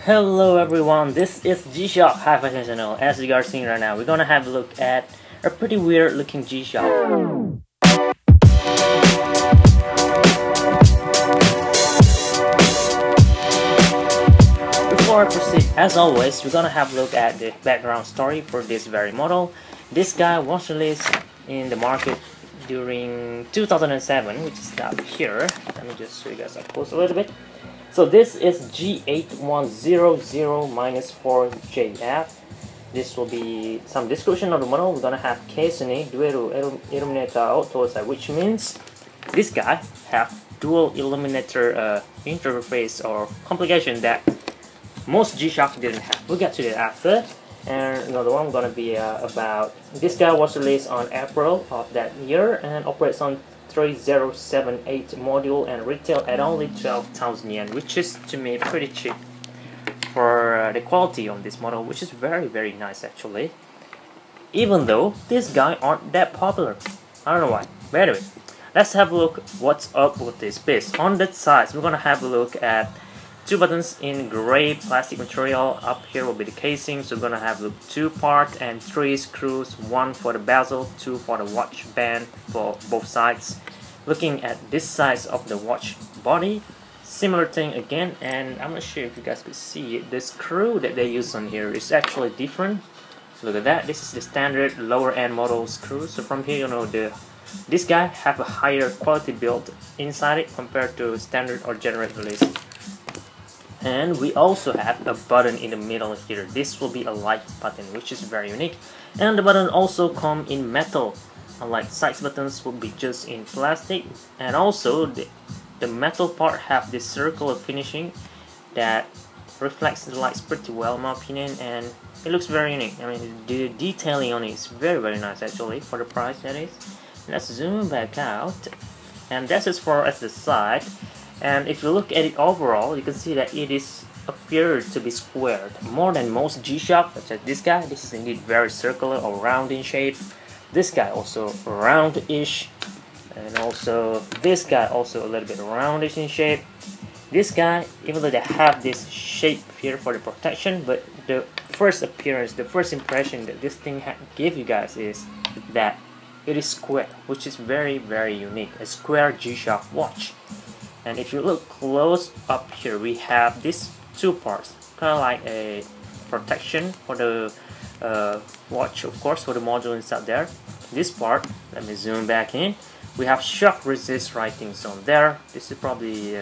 Hello everyone, this is G-Shock High Fashion Channel. As you are seeing right now, we're gonna have a look at a pretty weird looking G-Shock. Before I proceed, as always, we're gonna have a look at the background story for this very model. This guy was released in the market during 2007, which is up here. Let me just show you guys up close a little bit. So this is G-8100-4JF. This will be some description of the model. We're gonna have Casio dual Illuminator auto side, which means this guy have dual Illuminator interface or complication that most G-Shock didn't have. We'll get to that after. And another one gonna be about this guy was released on April of that year and operates on 3078 module and retail at only 12,000 yen, which is to me pretty cheap for the quality on this model, which is very nice actually, even though this guy aren't that popular. I don't know why, but anyway, let's have a look what's up with this piece. On that side we're gonna have a look at two buttons in gray plastic material. Up here will be the casing, so we're gonna have look two part and three screws, one for the bezel, two for the watch band for both sides. Looking at this size of the watch body, similar thing again, and I'm not sure if you guys could see it. The screw that they use on here is actually different. So look at that. This is the standard lower end model screw. So from here, you know, this guy have a higher quality build inside it compared to standard or generate release. And we also have a button in the middle here. This will be a light button, which is very unique. And the button also come in metal, unlike side buttons will be just in plastic. And also the metal part have this circular finishing that reflects the lights pretty well in my opinion, and it looks very unique. I mean, the detailing on it is very nice actually for the price that is. Let's zoom back out, and that's as far as the side. And if you look at it overall, you can see that it is appeared to be squared more than most G-Shock, such as this guy. This is indeed very circular or round in shape. This guy also round-ish, and also this guy also a little bit roundish in shape. This guy, even though they have this shape here for the protection, but the first appearance, the first impression that this thing give you guys is that it is square, which is very unique. A square G-Shock watch. And if you look close up here, we have these two parts, kind of like a protection for the watch, of course, for the module inside there. This part, let me zoom back in. We have shock resist writings on there. This is probably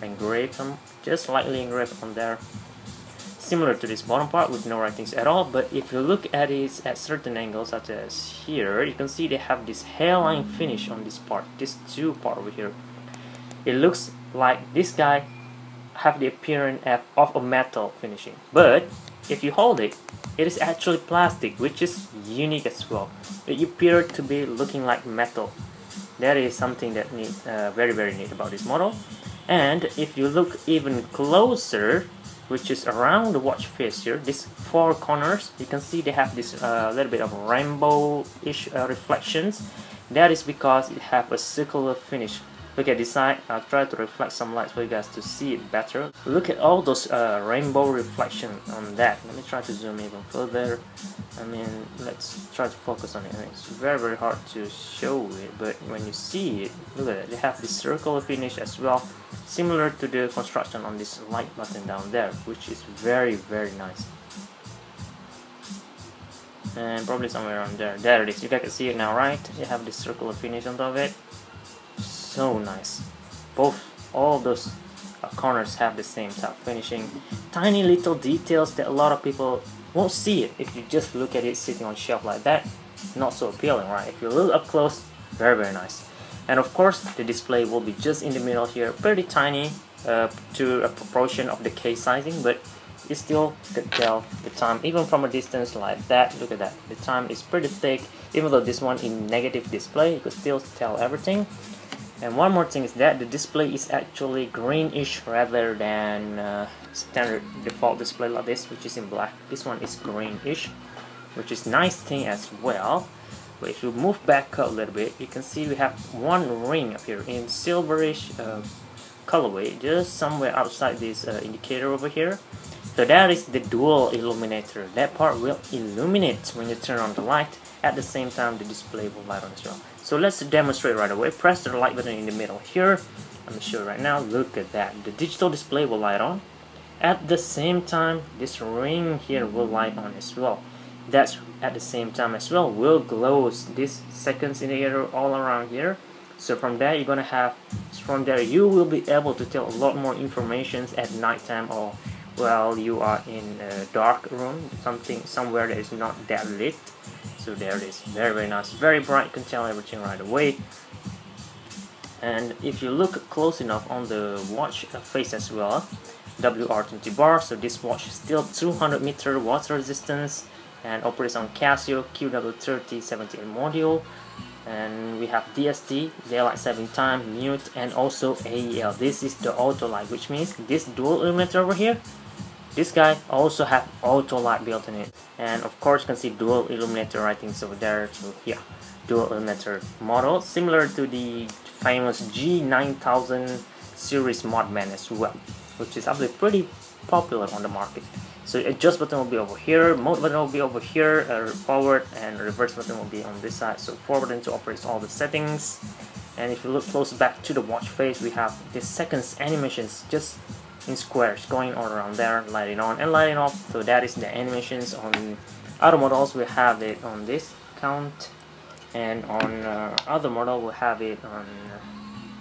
engraved, just slightly engraved on there, similar to this bottom part with no writings at all. But if you look at it at certain angles, such as here, you can see they have this hairline finish on this part, this two part over here. It looks like this guy have the appearance of a metal finishing, but if you hold it, it is actually plastic, which is unique as well. It appears to be looking like metal. That is something that neat, very neat about this model. And if you look even closer, which is around the watch face here, these four corners, you can see they have this little bit of rainbow-ish reflections. That is because it have a circular finish. Look at this side. I'll try to reflect some lights for you guys to see it better. Look at all those rainbow reflection on that. Let me try to zoom even further. I mean, let's try to focus on it. I mean, it's very hard to show it, but when you see it, look at it. They have this circular finish as well, similar to the construction on this light button down there, which is very nice. And probably somewhere around there. There it is. You guys can see it now, right? You have this circular finish on top of it. So nice. All those corners have the same type finishing. Tiny little details that a lot of people won't see it if you just look at it sitting on shelf like that. Not so appealing, right? If you look up close, very nice. And of course, the display will be just in the middle here, pretty tiny to a proportion of the case sizing, but you still could tell the time even from a distance like that. Look at that. The time is pretty thick. Even though this one in negative display, you could still tell everything. And one more thing is that the display is actually greenish rather than standard default display like this, which is in black. This one is greenish, which is nice thing as well. But if you move back up a little bit, you can see we have one ring up here in silverish colorway, just somewhere outside this indicator over here. So that is the dual illuminator. That part will illuminate when you turn on the light. At the same time, the display will light on as well. So let's demonstrate right away. Press the light button in the middle here. Let me show you right now. Look at that. The digital display will light on. At the same time, this ring here will light on as well. That's at the same time as well will glow this seconds indicator all around here. So from there you will be able to tell a lot more information at nighttime or while you are in a dark room, somewhere that is not that lit. So there it is, very nice, very bright, you can tell everything right away. And if you look close enough on the watch face as well, WR20 bar, so this watch is still 200-meter water resistance and operates on Casio QW3078 module. And we have DST, daylight saving time, mute, and also AEL. This is the auto light, which means this dual illuminator over here, this guy also have auto light built in it. And of course you can see dual illuminator writings over there. So yeah, dual illuminator model, similar to the famous G-8000 series modband as well, which is actually pretty popular on the market. So adjust button will be over here, mode button will be over here, forward and reverse button will be on this side. So forward button to operate all the settings. And if you look close back to the watch face, we have the seconds animations just in squares going all around there, lighting on and lighting off. So that is the animations. On other models we have it on this count, and on other model we have it on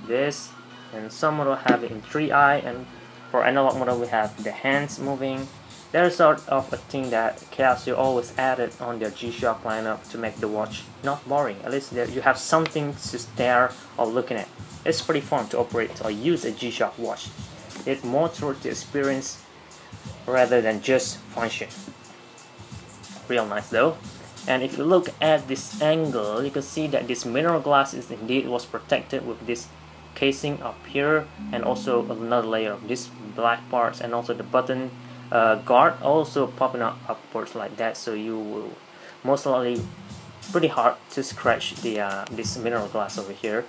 this, and some model have it in 3-eye, and for analog model we have the hands moving. There's sort of a thing that Casio always added on their G-Shock lineup to make the watch not boring. At least you have something to stare or looking at. It's pretty fun to operate or use a G-Shock watch. It's more toward the experience rather than just function. Real nice though. And if you look at this angle, you can see that this mineral glass is indeed was protected with this casing up here, and also another layer of this black parts, and also the button guard also popping up upwards like that. So you will most likely pretty hard to scratch the this mineral glass over here.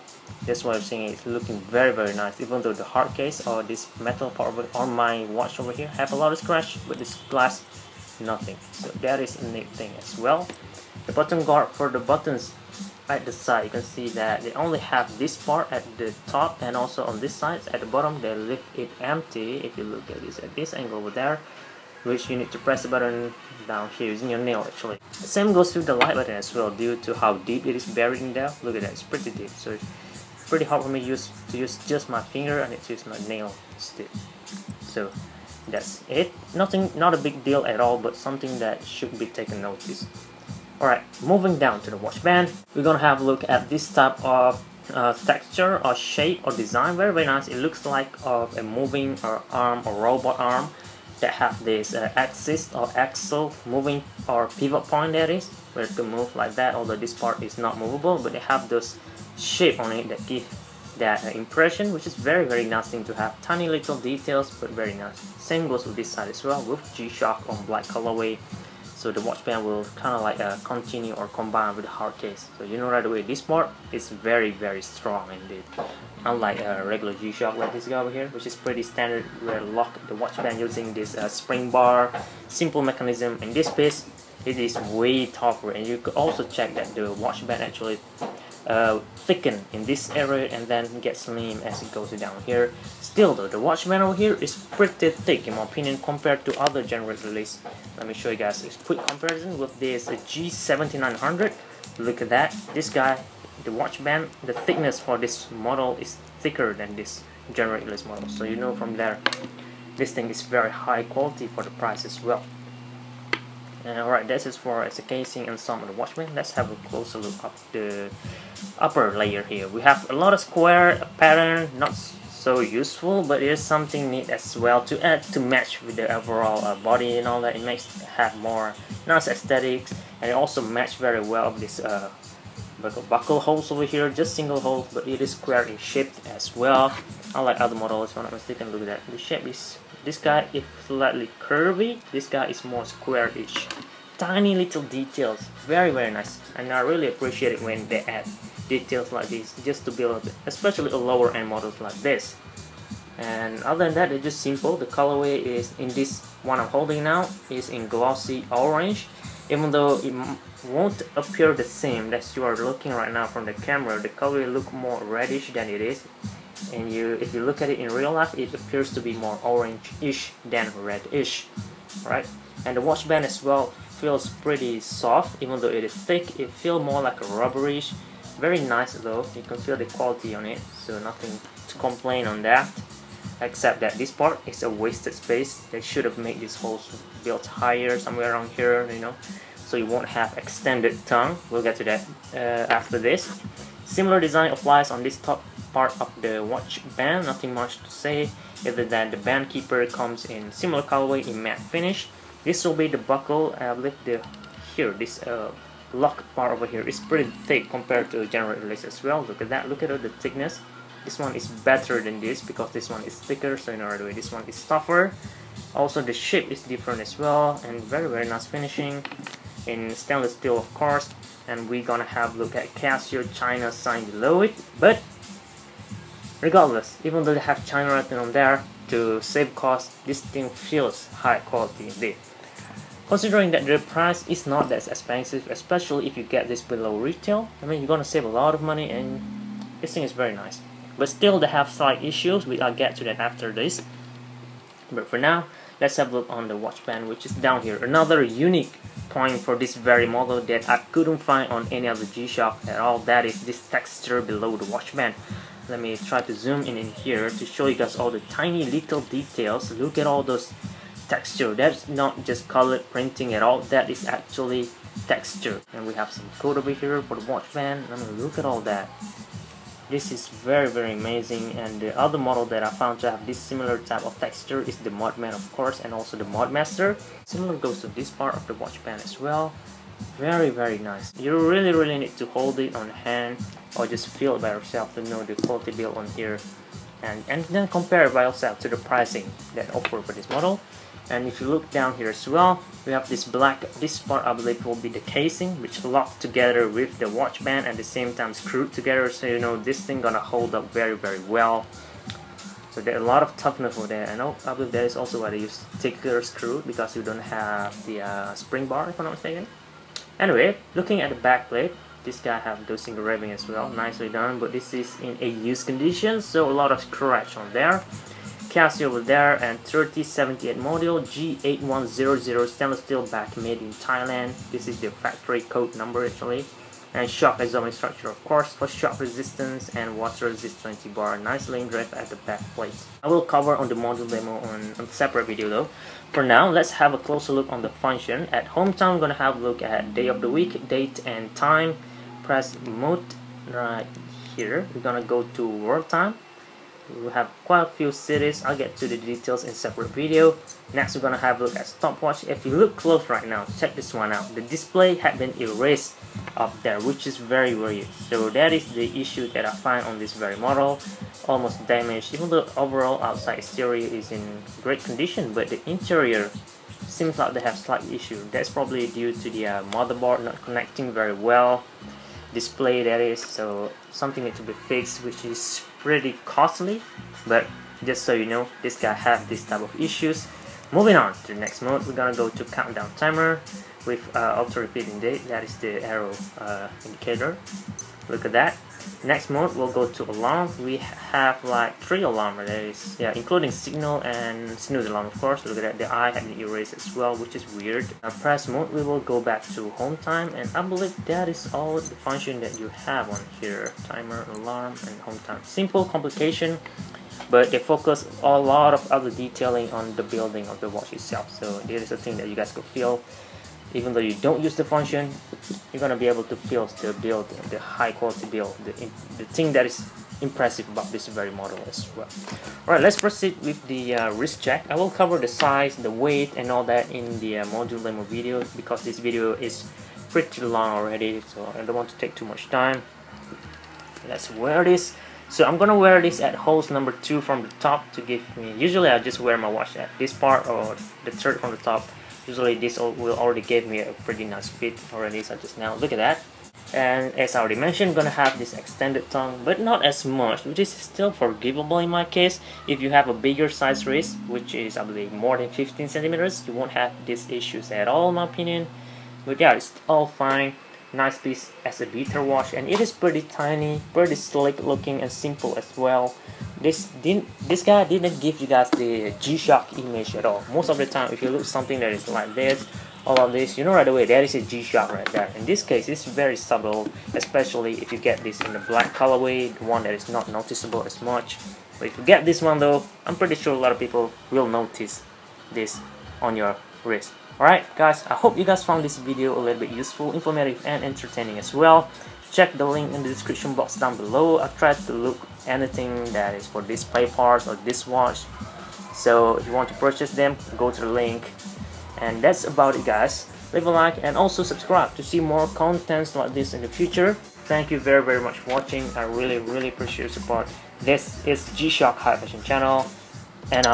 That's why I'm saying it's looking very nice, even though the hard case or this metal part on my watch over here have a lot of scratch, but this glass nothing. So that is a neat thing as well. The button guard for the buttons at the side, you can see that they only have this part at the top, and also on this side at the bottom they leave it empty. If you look at this angle over there, which you need to press the button down here using your nail actually. The same goes with the light button as well, due to how deep it is buried in there. Look at that, it's pretty deep, so it's pretty hard for me to use just my finger. I need to use my nail still. So that's it. Not a big deal at all, but something that should be taken notice. Alright, moving down to the watch band, we're gonna have a look at this type of texture or shape or design. Very nice. It looks like of a moving arm or robot arm that have this axis or axle moving or pivot point, that is, where it can move like that, although this part is not movable, but they have those shape on it that give that impression, which is very nice thing to have. Tiny little details, but very nice. Same goes with this side as well, with G-Shock on black colorway. So the watch band will kind of like continue or combine with the hard case. So you know right away this part is very strong indeed. Unlike a regular G-Shock like this guy over here, which is pretty standard, where lock the watch band using this spring bar, simple mechanism. In this piece, it is way tougher, and you could also check that the watch band actually thicken in this area and then get slim as it goes down here. Still though, the watch band over here is pretty thick in my opinion compared to other generic release. Let me show you guys a quick comparison with this G-7900. Look at that. This guy, the watch band, the thickness for this model is thicker than this generic release model. So you know from there, this thing is very high quality for the price as well. Alright, this is for as a casing and some of the watch band. Let's have a closer look at the upper layer here. We have a lot of square pattern, not so useful, but it is something neat as well to add to match with the overall body and all that. It makes it have more nice aesthetics, and it also match very well with this buckle holes over here, just single holes, but it is square in shape as well. Unlike other models, if I'm not mistaken, look at that. The shape is, this guy is slightly curvy, this guy is more square-ish. Tiny little details, very nice, and I really appreciate it when they add details like this just to build, especially a lower end models like this. And other than that, it's just simple. The colorway is in this one I'm holding now is in glossy orange. Even though it won't appear the same that you are looking right now from the camera, the color will look more reddish than it is. And if you look at it in real life, it appears to be more orange-ish than reddish, right? And the watch band as well feels pretty soft, even though it is thick. It feels more like a rubberish. Very nice though. You can feel the quality on it, so nothing to complain on that. Except that this part is a wasted space. They should have made this hole built higher, somewhere around here, you know, so you won't have extended tongue. We'll get to that after this. Similar design applies on this top part of the watch band. Nothing much to say other than the band keeper comes in similar colorway in matte finish. This will be the buckle. I believe this lock part over here is pretty thick compared to general release as well. Look at that. Look at the thickness. This one is better than this because this one is thicker, so in other way this one is tougher. Also the shape is different as well, and very nice finishing in stainless steel, of course. And we're gonna have a look at Casio China sign below it. But regardless, even though they have China written on there to save cost, this thing feels high quality indeed. Considering that the price is not that expensive, especially if you get this below retail, I mean you're gonna save a lot of money, and this thing is very nice. But still they have slight issues, I'll get to that after this. But for now, let's have a look on the watch band, which is down here. Another unique point for this very model that I couldn't find on any other G-Shock at all, that is this texture below the watch band. Let me try to zoom in here to show you guys all the tiny little details. Look at all those texture. That's not just colored printing at all, that is actually texture. And we have some code over here for the watch band. I mean, look at all that. This is very amazing. And the other model that I found to have this similar type of texture is the Modman, of course, and also the Modmaster. Similar goes to this part of the watch band as well. Very nice. You really need to hold it on hand or just feel it by yourself to know the quality built on here, and then compare it by yourself to the pricing that offered for this model. And if you look down here as well, we have this black, this part I believe will be the casing, which locked together with the watch band at the same time screwed together, so you know this thing gonna hold up very well. So there's a lot of toughness over there. I believe that is also why they use thicker screw, because you don't have the spring bar, if I'm not mistaken. Anyway, looking at the back plate, this guy have those engraving as well, nicely done, but this is in a used condition, so a lot of scratch on there. Casio over there, and 3078 model, G8100 stainless steel back, made in Thailand. This is the factory code number actually. And shock absorbing structure, of course, for shock resistance and water resist 20 bar. Nicely engraved at the back plate. I will cover on the model demo on a separate video though. For now, let's have a closer look on the function. At home time, I'm gonna have a look at day of the week, date and time. Press mode right here. We're gonna go to world time. We have quite a few cities. I'll get to the details in separate video. Next, we're gonna have a look at stopwatch. If you look close right now, check this one out. The display had been erased up there, which is very weird. So that is the issue that I find on this very model. Almost damaged, even though overall outside exterior is in great condition, but the interior seems like they have slight issue. That's probably due to the motherboard not connecting very well. Display that is, so something need to be fixed, which is pretty costly, but just so you know, this guy have this type of issues. Moving on to the next mode, we're gonna go to countdown timer with auto repeating date. That is the arrow indicator. Look at that. Next mode, we'll go to alarm. We have like 3 alarms, that is, yeah, including signal and snooze alarm, of course. Look at that, the eye had been erased as well, which is weird. Press mode, we will go back to home time, and I believe that is all the function that you have on here. Timer, alarm, and home time. Simple complication, but they focus a lot of other detailing on the building of the watch itself. So this is a thing that you guys could feel. Even though you don't use the function, you're gonna be able to feel the build, the high quality build, the thing that is impressive about this very model as well. Alright, let's proceed with the wrist check. I will cover the size, the weight, and all that in the module demo video, because this video is pretty long already, so I don't want to take too much time. Let's wear this. So I'm gonna wear this at holes number 2 from the top to give me. Usually I just wear my watch at this part or the third from the top. Usually this will already give me a pretty nice fit already, such as now. Look at that. And as I already mentioned, gonna have this extended tongue, but not as much, which is still forgivable in my case. If you have a bigger size wrist, which is I believe more than 15 centimeters, you won't have these issues at all in my opinion. But yeah, it's all fine. Nice piece as a beater watch, and it is pretty tiny, pretty slick looking, and simple as well. This guy didn't give you guys the G-Shock image at all. Most of the time, if you look something that is like this, all of this, you know right away that is a G-Shock right there. In this case, it's very subtle, especially if you get this in the black colorway, the one that is not noticeable as much. But if you get this one though, I'm pretty sure a lot of people will notice this on your wrist. Alright guys, I hope you guys found this video a little bit useful, informative, and entertaining as well. Check the link in the description box down below. I tried to look anything that is for display parts or this watch. So if you want to purchase them, go to the link. And that's about it guys. Leave a like and also subscribe to see more contents like this in the future. Thank you very much for watching. I really appreciate your support. This is G-Shock High Fashion channel, and